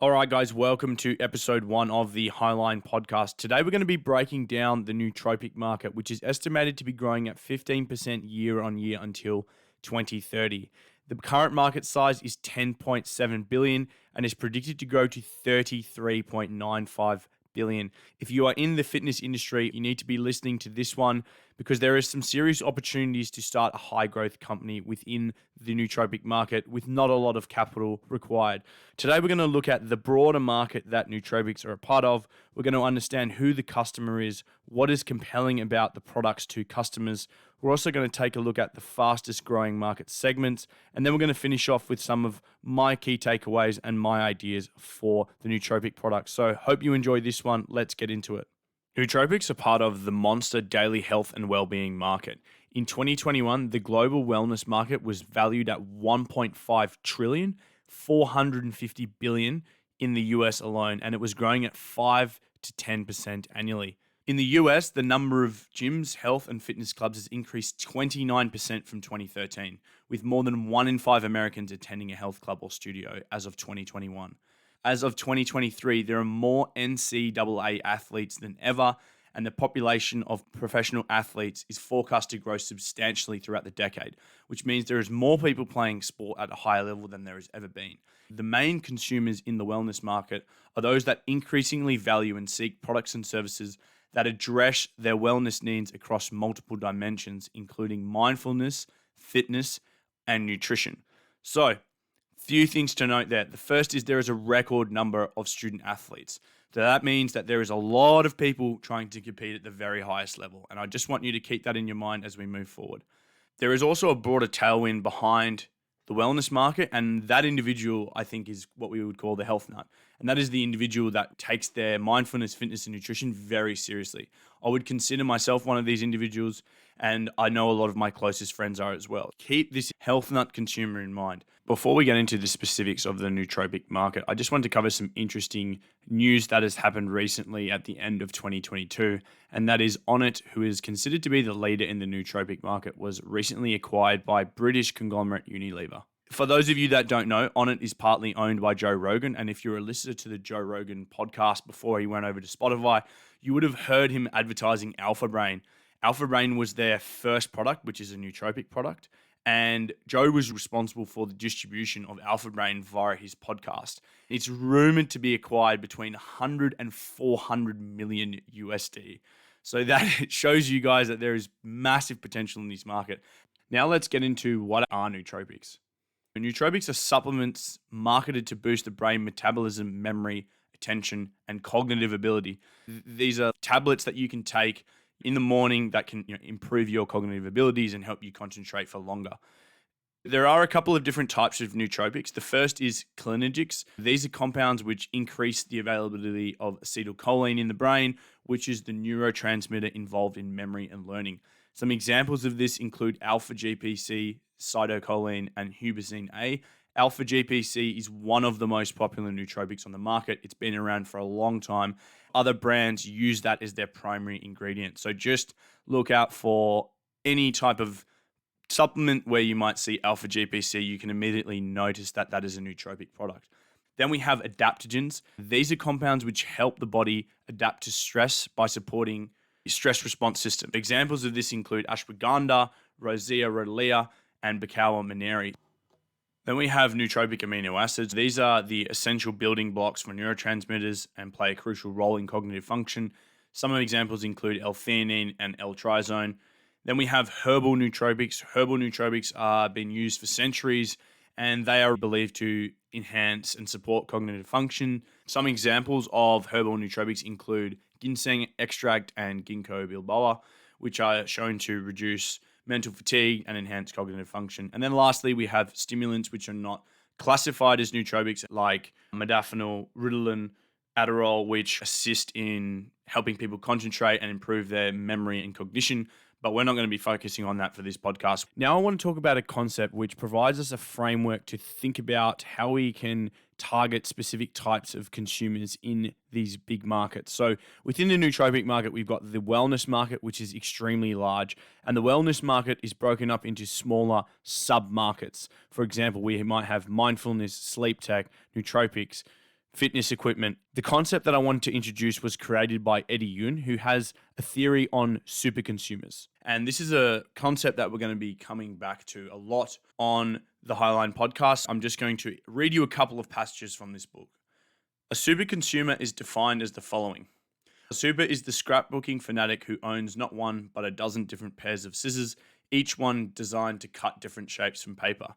All right, guys, welcome to episode 1 of the Highline podcast. Today, we're going to be breaking down the nootropic market, which is estimated to be growing at 15% year on year until 2030. The current market size is 10.7 billion and is predicted to grow to 33.95 billion. If you are in the fitness industry, you need to be listening to this one because there is some serious opportunities to start a high growth company within the nootropic market with not a lot of capital required. Today, we're going to look at the broader market that nootropics are a part of. We're going to understand who the customer is, what is compelling about the products to customers. We're also going to take a look at the fastest growing market segments, and then we're going to finish off with some of my key takeaways and my ideas for the nootropic products. So, hope you enjoy this one. Let's get into it. Nootropics are part of the monster daily health and well-being market. In 2021, the global wellness market was valued at 1.5 trillion, 450 billion in the US alone, and it was growing at 5 to 10% annually. In the US, the number of gyms, health, and fitness clubs has increased 29% from 2013, with more than 1 in 5 Americans attending a health club or studio as of 2021. As of 2023, there are more NCAA athletes than ever, and the population of professional athletes is forecast to grow substantially throughout the decade, which means there is more people playing sport at a higher level than there has ever been. The main consumers in the wellness market are those that increasingly value and seek products and services that address their wellness needs across multiple dimensions, including mindfulness, fitness, and nutrition. So, few things to note there. The first is there is a record number of student athletes. So that means that there is a lot of people trying to compete at the very highest level. And I just want you to keep that in your mind as we move forward. There is also a broader tailwind behind the wellness market, and that individual, I think, is what we would call the health nut. And that is the individual that takes their mindfulness, fitness, and nutrition very seriously. I would consider myself one of these individuals, and I know a lot of my closest friends are as well. Keep this health nut consumer in mind. Before we get into the specifics of the nootropic market, I just want to cover some interesting news that has happened recently at the end of 2022, and that is Onnit, who is considered to be the leader in the nootropic market, was recently acquired by British conglomerate Unilever. For those of you that don't know, Onnit is partly owned by Joe Rogan, and if you're a listener to the Joe Rogan podcast before he went over to Spotify, you would have heard him advertising Alpha Brain. Alpha Brain was their first product, which is a nootropic product, and Joe was responsible for the distribution of Alpha Brain via his podcast. It's rumored to be acquired between 100 and 400 million USD. So that shows you guys that there is massive potential in this market. Now let's get into what are nootropics. Nootropics are supplements marketed to boost the brain metabolism, memory, attention, and cognitive ability. These are tablets that you can take in the morning that can improve your cognitive abilities and help you concentrate for longer. There are a couple of different types of nootropics. The first is clinergics. These are compounds which increase the availability of acetylcholine in the brain, which is the neurotransmitter involved in memory and learning. Some examples of this include alpha GPC, cytocholine, and huberine A. Alpha GPC is one of the most popular nootropics on the market. It's been around for a long time. Other brands use that as their primary ingredient. So just look out for any type of supplement where you might see alpha GPC. You can immediately notice that that is a nootropic product. Then we have adaptogens. These are compounds which help the body adapt to stress by supporting stress response system. Examples of this include ashwagandha, rosea rhodiola, and bacoa monnieri. Then we have nootropic amino acids. These are the essential building blocks for neurotransmitters and play a crucial role in cognitive function. Some of the examples include L-theanine and L-trizone. Then we have herbal nootropics. Herbal nootropics are been used for centuries, and they are believed to enhance and support cognitive function. Some examples of herbal nootropics include ginseng extract and ginkgo biloba, which are shown to reduce mental fatigue and enhance cognitive function. And then lastly, we have stimulants which are not classified as nootropics like modafinil, Ritalin, Adderall, which assist in helping people concentrate and improve their memory and cognition. But we're not going to be focusing on that for this podcast. Now I want to talk about a concept which provides us a framework to think about how we can target specific types of consumers in these big markets. So within the nootropic market, we've got the wellness market, which is extremely large. And the wellness market is broken up into smaller sub-markets. For example, we might have mindfulness, sleep tech, nootropics, fitness equipment. The concept that I wanted to introduce was created by Eddie Yun, who has a theory on super consumers. And this is a concept that we're going to be coming back to a lot on the Highline podcast. I'm just going to read you a couple of passages from this book. A super consumer is defined as the following. A super is the scrapbooking fanatic who owns not one, but a dozen different pairs of scissors, each one designed to cut different shapes from paper.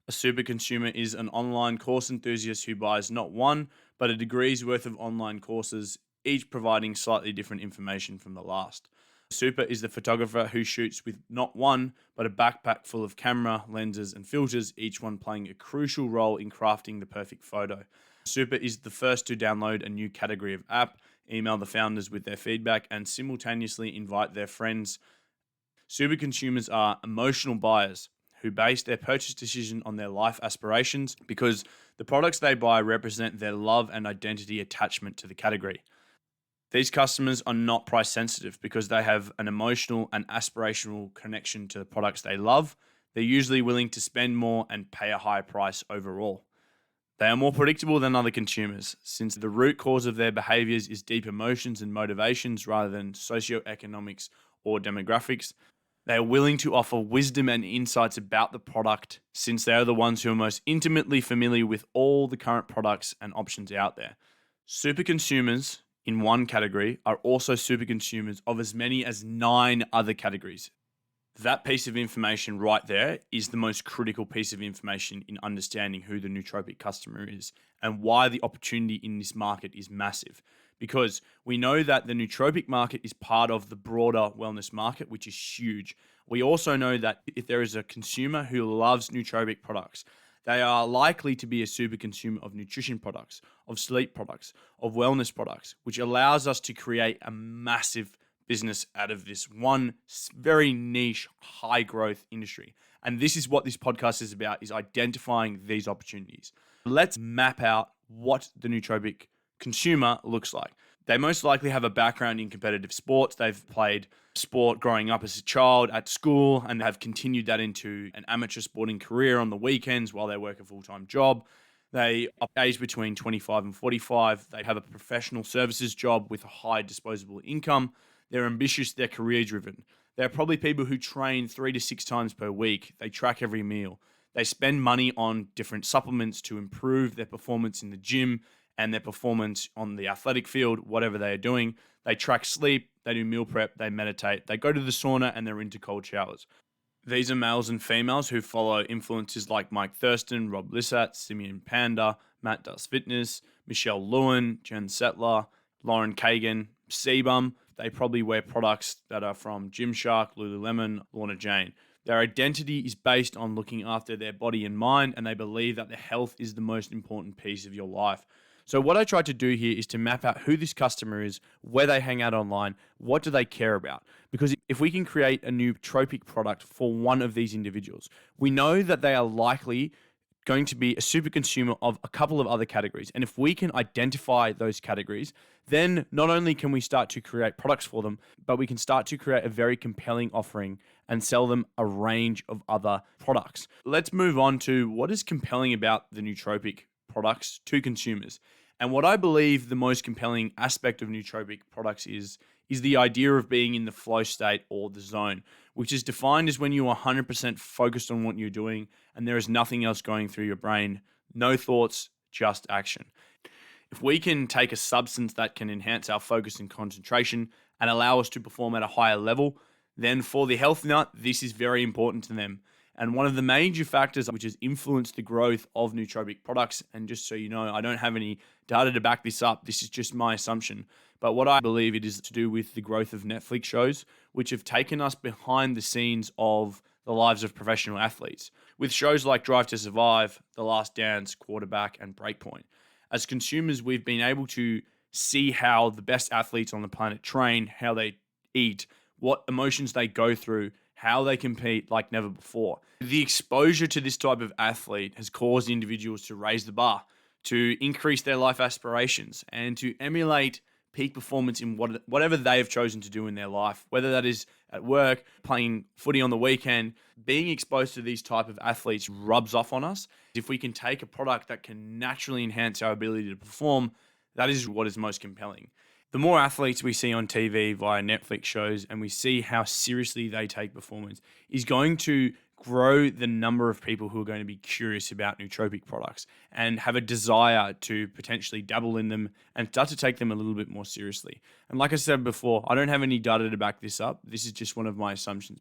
A super consumer is an online course enthusiast who buys not one, but a degree's worth of online courses, each providing slightly different information from the last. A super is the photographer who shoots with not one, but a backpack full of camera, lenses, and filters, each one playing a crucial role in crafting the perfect photo. Super is the first to download a new category of app, email the founders with their feedback, and simultaneously invite their friends. Super consumers are emotional buyers who base their purchase decision on their life aspirations because the products they buy represent their love and identity attachment to the category. These customers are not price sensitive because they have an emotional and aspirational connection to the products they love. They're usually willing to spend more and pay a higher price overall. They are more predictable than other consumers since the root cause of their behaviors is deep emotions and motivations rather than socioeconomics or demographics. They are willing to offer wisdom and insights about the product since they are the ones who are most intimately familiar with all the current products and options out there. Super consumers in one category are also super consumers of as many as 9 other categories. That piece of information right there is the most critical piece of information in understanding who the nootropic customer is and why the opportunity in this market is massive. Because we know that the nootropic market is part of the broader wellness market, which is huge. We also know that if there is a consumer who loves nootropic products, they are likely to be a super consumer of nutrition products, of sleep products, of wellness products, which allows us to create a massive business out of this one very niche, high growth industry. And this is what this podcast is about, is identifying these opportunities. Let's map out what the nootropic consumer looks like. They most likely have a background in competitive sports. They've played sport growing up as a child at school and have continued that into an amateur sporting career on the weekends while they work a full-time job. They are aged between 25 and 45. They have a professional services job with a high disposable income. They're ambitious, they're career driven. They're probably people who train 3 to 6 times per week. They track every meal. They spend money on different supplements to improve their performance in the gym and their performance on the athletic field, whatever they are doing. They track sleep, they do meal prep, they meditate, they go to the sauna, and they're into cold showers. These are males and females who follow influencers like Mike Thurston, Rob Lissat, Simeon Panda, Matt Does Fitness, Michelle Lewin, Jen Settler, Lauren Kagan, Sebum. They probably wear products that are from Gymshark, Lululemon, Lorna Jane. Their identity is based on looking after their body and mind, and they believe that their health is the most important piece of your life. So what I tried to do here is to map out who this customer is, where they hang out online, what do they care about? Because if we can create a nootropic product for one of these individuals, we know that they are likely going to be a super consumer of a couple of other categories. And if we can identify those categories, then not only can we start to create products for them, but we can start to create a very compelling offering and sell them a range of other products. Let's move on to what is compelling about the nootropic products to consumers. And what I believe the most compelling aspect of nootropic products is the idea of being in the flow state or the zone, which is defined as when you are 100% focused on what you're doing and there is nothing else going through your brain, no thoughts, just action. If we can take a substance that can enhance our focus and concentration and allow us to perform at a higher level, then for the health nut, this is very important to them. And one of the major factors which has influenced the growth of nootropic products, and just so you know, I don't have any data to back this up, this is just my assumption, but what I believe it is to do with the growth of Netflix shows, which have taken us behind the scenes of the lives of professional athletes, with shows like Drive to Survive, The Last Dance, Quarterback, and Breakpoint. As consumers, we've been able to see how the best athletes on the planet train, how they eat, what emotions they go through, how they compete like never before. The exposure to this type of athlete has caused individuals to raise the bar, to increase their life aspirations, and to emulate peak performance in whatever they have chosen to do in their life, whether that is at work, playing footy on the weekend. Being exposed to these type of athletes rubs off on us. If we can take a product that can naturally enhance our ability to perform, that is what is most compelling. The more athletes we see on TV via Netflix shows and we see how seriously they take performance is going to grow the number of people who are going to be curious about nootropic products and have a desire to potentially dabble in them and start to take them a little bit more seriously. And like I said before, I don't have any data to back this up. This is just one of my assumptions.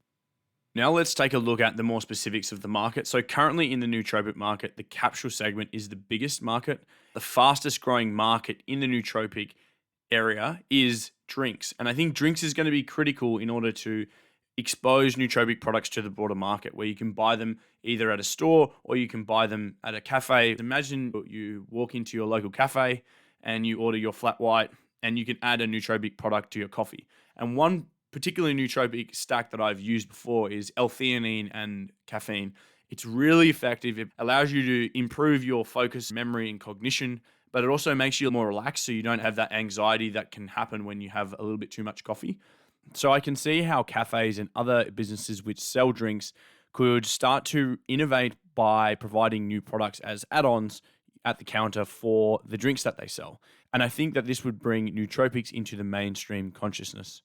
Now let's take a look at the more specifics of the market. So currently in the nootropic market, the capsule segment is the biggest market. The fastest growing market in the nootropic area is drinks. And I think drinks is going to be critical in order to expose nootropic products to the broader market, where you can buy them either at a store or you can buy them at a cafe. Imagine you walk into your local cafe and you order your flat white and you can add a nootropic product to your coffee. And one particular nootropic stack that I've used before is L-theanine and caffeine. It's really effective. It allows you to improve your focus, memory, and cognition, but it also makes you more relaxed so you don't have that anxiety that can happen when you have a little bit too much coffee. So I can see how cafes and other businesses which sell drinks could start to innovate by providing new products as add-ons at the counter for the drinks that they sell. And I think that this would bring nootropics into the mainstream consciousness.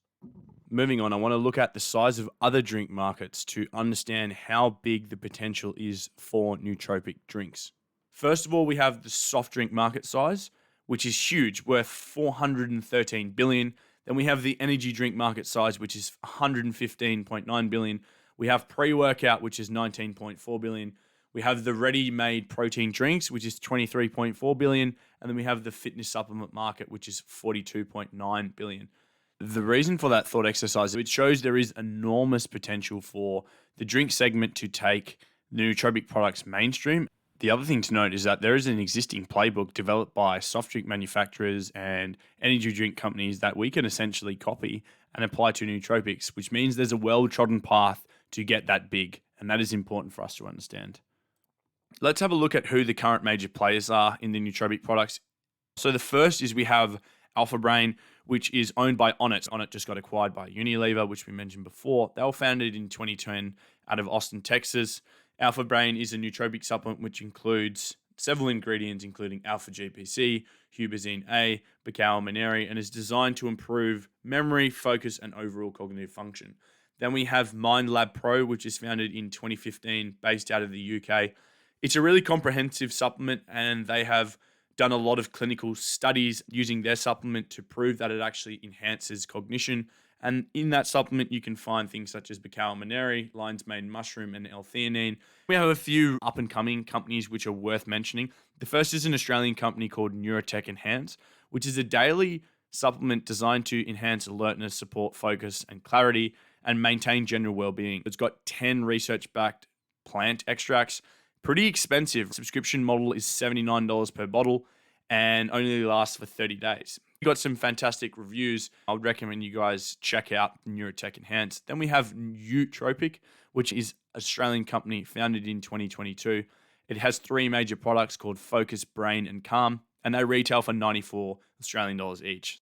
Moving on, I want to look at the size of other drink markets to understand how big the potential is for nootropic drinks. First of all, we have the soft drink market size, which is huge, worth 413 billion. Then we have the energy drink market size, which is 115.9 billion. We have pre-workout, which is 19.4 billion. We have the ready-made protein drinks, which is 23.4 billion. And then we have the fitness supplement market, which is 42.9 billion. The reason for that thought exercise, it shows there is enormous potential for the drink segment to take the nootropic products mainstream. The other thing to note is that there is an existing playbook developed by soft drink manufacturers and energy drink companies that we can essentially copy and apply to nootropics, which means there's a well-trodden path to get that big, and that is important for us to understand. Let's have a look at who the current major players are in the nootropic products. So the first is we have Alpha Brain, which is owned by Onnit. Onnit just got acquired by Unilever, which we mentioned before. They were founded in 2010 out of Austin, Texas. Alpha Brain is a nootropic supplement which includes several ingredients, including alpha-GPC, huberzine A, bacow-maneri, and is designed to improve memory, focus, and overall cognitive function. Then we have Mind Lab Pro, which is founded in 2015, based out of the UK. It's a really comprehensive supplement, and they have done a lot of clinical studies using their supplement to prove that it actually enhances cognition. And in that supplement, you can find things such as bacow-maneri, lion's mane mushroom, and L-theanine. We have a few up-and-coming companies which are worth mentioning. The first is an Australian company called Neurotech Enhance, which is a daily supplement designed to enhance alertness, support focus and clarity, and maintain general well-being. It's got 10 research-backed plant extracts. Pretty expensive. Subscription model is $79 per bottle and only lasts for 30 days. We got some fantastic reviews. I would recommend you guys check out Neurotech Enhance. Then we have Nootropic, which is an Australian company founded in 2022. It has 3 major products called Focus, Brain, and Calm, and they retail for 94 Australian dollars each.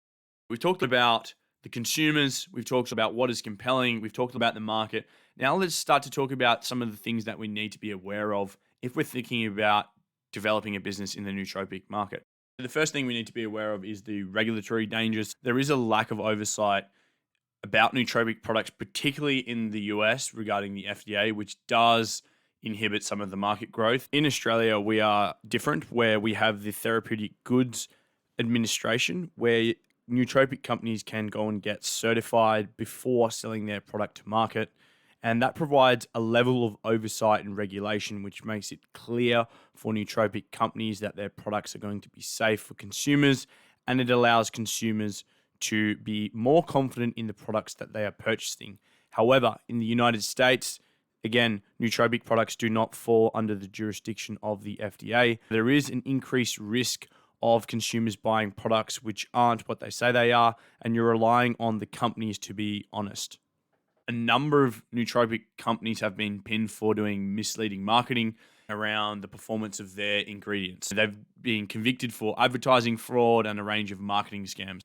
We've talked about the consumers. We've talked about what is compelling. We've talked about the market. Now let's start to talk about some of the things that we need to be aware of if we're thinking about developing a business in the nootropic market. The first thing we need to be aware of is the regulatory dangers. There is a lack of oversight about nootropic products, particularly in the US regarding the FDA, which does inhibit some of the market growth. In Australia, we are different, where we have the Therapeutic Goods Administration, where nootropic companies can go and get certified before selling their product to market. And that provides a level of oversight and regulation, which makes it clear for nootropic companies that their products are going to be safe for consumers. And it allows consumers to be more confident in the products that they are purchasing. However, in the United States, again, nootropic products do not fall under the jurisdiction of the FDA. There is an increased risk of consumers buying products which aren't what they say they are, and you're relying on the companies to be honest. A number of nootropic companies have been pinned for doing misleading marketing around the performance of their ingredients. They've been convicted for advertising fraud and a range of marketing scams.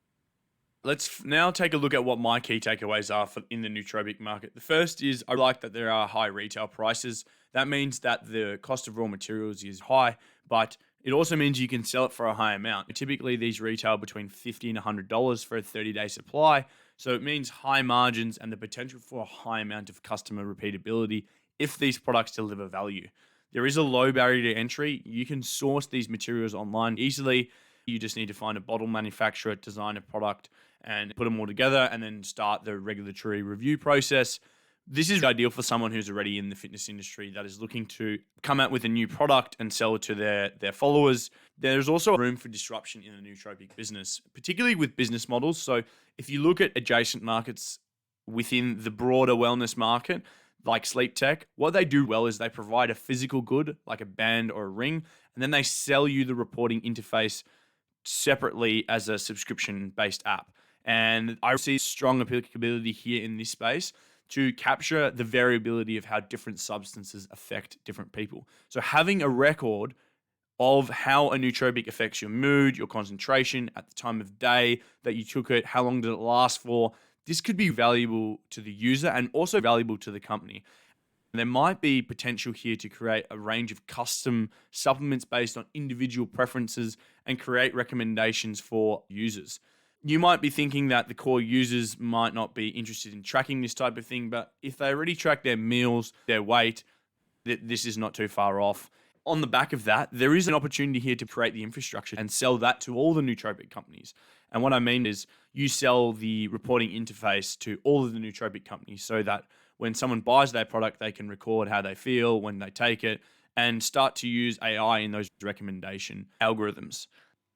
Let's now take a look at what my key takeaways are in the nootropic market. The first is I like that there are high retail prices. That means that the cost of raw materials is high, but it also means you can sell it for a high amount. Typically, these retail between $50 and $100 for a 30-day supply. So it means high margins and the potential for a high amount of customer repeatability if these products deliver value. There is a low barrier to entry. You can source these materials online easily. You just need to find a bottle manufacturer, design a product, and put them all together, and then start the regulatory review process. This is ideal for someone who's already in the fitness industry that is looking to come out with a new product and sell it to their followers. There's also room for disruption in the nootropic business, particularly with business models. So if you look at adjacent markets within the broader wellness market, like sleep tech, what they do well is they provide a physical good, like a band or a ring, and then they sell you the reporting interface separately as a subscription-based app. And I see strong applicability here in this space to capture the variability of how different substances affect different people. So having a record of how a nootropic affects your mood, your concentration at the time of day that you took it, how long did it last for, this could be valuable to the user and also valuable to the company. There might be potential here to create a range of custom supplements based on individual preferences and create recommendations for users. You might be thinking that the core users might not be interested in tracking this type of thing, but if they already track their meals, their weight, this is not too far off. On the back of that, there is an opportunity here to create the infrastructure and sell that to all the nootropic companies. And what I mean is you sell the reporting interface to all of the nootropic companies so that when someone buys their product, they can record how they feel when they take it and start to use AI in those recommendation algorithms.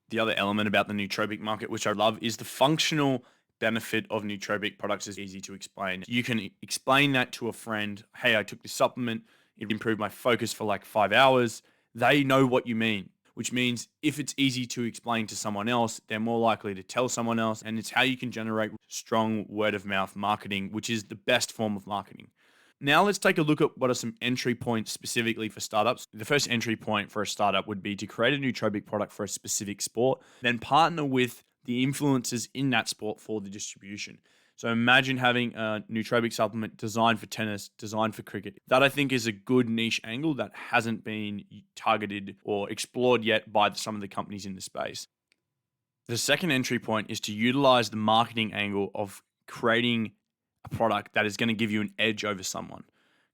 The other element about the nootropic market, which I love, is the functional benefit of nootropic products is easy to explain. You can explain that to a friend. Hey, I took this supplement. It improved my focus for like 5 hours. They know what you mean, which means if it's easy to explain to someone else, they're more likely to tell someone else. And it's how you can generate strong word of mouth marketing, which is the best form of marketing. Now let's take a look at what are some entry points specifically for startups. The first entry point for a startup would be to create a nootropic product for a specific sport, then partner with the influencers in that sport for the distribution. So imagine having a nootropic supplement designed for tennis, designed for cricket. That I think is a good niche angle that hasn't been targeted or explored yet by some of the companies in the space. The second entry point is to utilize the marketing angle of creating a product that is going to give you an edge over someone.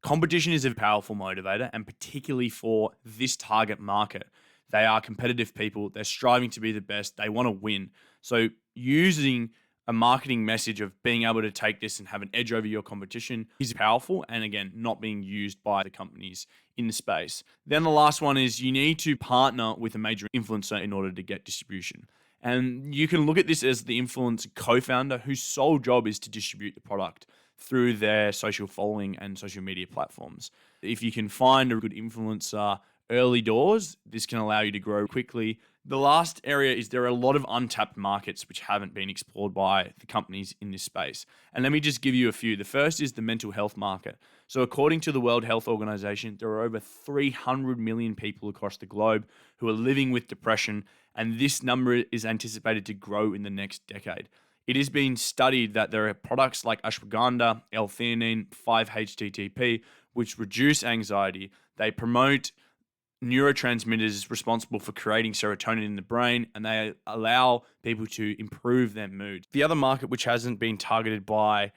Competition is a powerful motivator, and particularly for this target market. They are competitive people. They're striving to be the best. They want to win. So using a marketing message of being able to take this and have an edge over your competition is powerful, and again, not being used by the companies in the space. Then the last one is you need to partner with a major influencer in order to get distribution. And you can look at this as the influencer co-founder whose sole job is to distribute the product through their social following and social media platforms. If you can find a good influencer early doors, this can allow you to grow quickly. The last area is there are a lot of untapped markets which haven't been explored by the companies in this space. And let me just give you a few. The first is the mental health market. So according to the World Health Organization, there are over 300 million people across the globe who are living with depression, and this number is anticipated to grow in the next decade. It is being studied that there are products like ashwagandha, L-theanine, 5-HTTP, which reduce anxiety. They promote neurotransmitters responsible for creating serotonin in the brain, and they allow people to improve their mood. The other market which hasn't been targeted by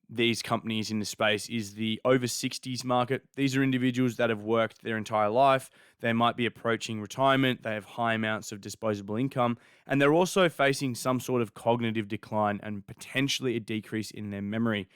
these companies in the space is the over 60s market. These are individuals that have worked their entire life. They might be approaching retirement. They have high amounts of disposable income, and they're also facing some sort of cognitive decline and potentially a decrease in their memory.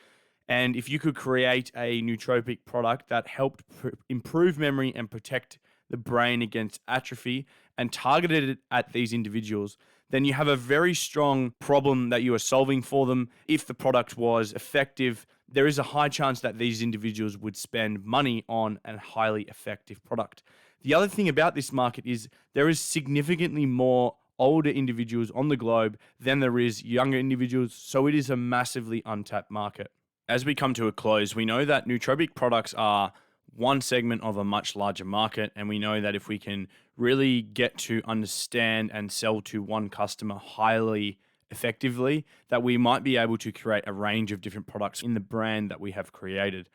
And if you could create a nootropic product that helped improve memory and protect the brain against atrophy and targeted it at these individuals, then you have a very strong problem that you are solving for them. If the product was effective, there is a high chance that these individuals would spend money on a highly effective product. The other thing about this market is there is significantly more older individuals on the globe than there is younger individuals, so it is a massively untapped market. As we come to a close, we know that nootropic products are one segment of a much larger market, and we know that if we can really get to understand and sell to one customer highly effectively, that we might be able to create a range of different products in the brand that we have created.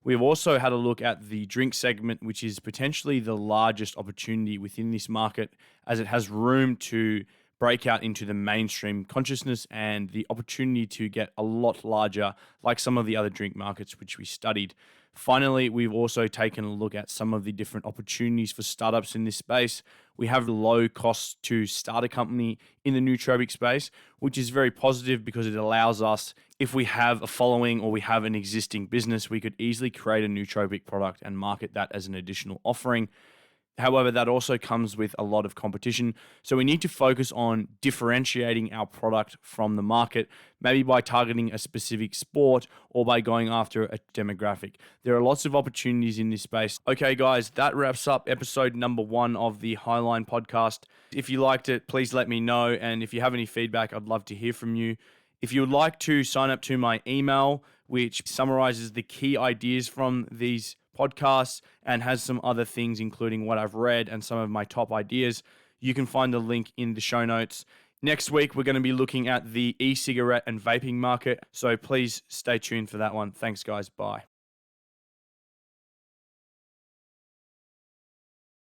We've also had a look at the drink segment, which is potentially the largest opportunity within this market, as it has room to break out into the mainstream consciousness and the opportunity to get a lot larger, like some of the other drink markets which we studied. Finally, we've also taken a look at some of the different opportunities for startups in this space. We have low costs to start a company in the nootropic space, which is very positive because it allows us, if we have a following or we have an existing business, we could easily create a nootropic product and market that as an additional offering. However, that also comes with a lot of competition. So we need to focus on differentiating our product from the market, maybe by targeting a specific sport or by going after a demographic. There are lots of opportunities in this space. Okay, guys, that wraps up episode number 1 of the Highline podcast. If you liked it, please let me know. And if you have any feedback, I'd love to hear from you. If you would like to sign up to my email, which summarizes the key ideas from these podcasts and has some other things, including what I've read and some of my top ideas, you can find the link in the show notes. Next week, we're going to be looking at the e-cigarette and vaping market. So please stay tuned for that one. Thanks, guys. Bye.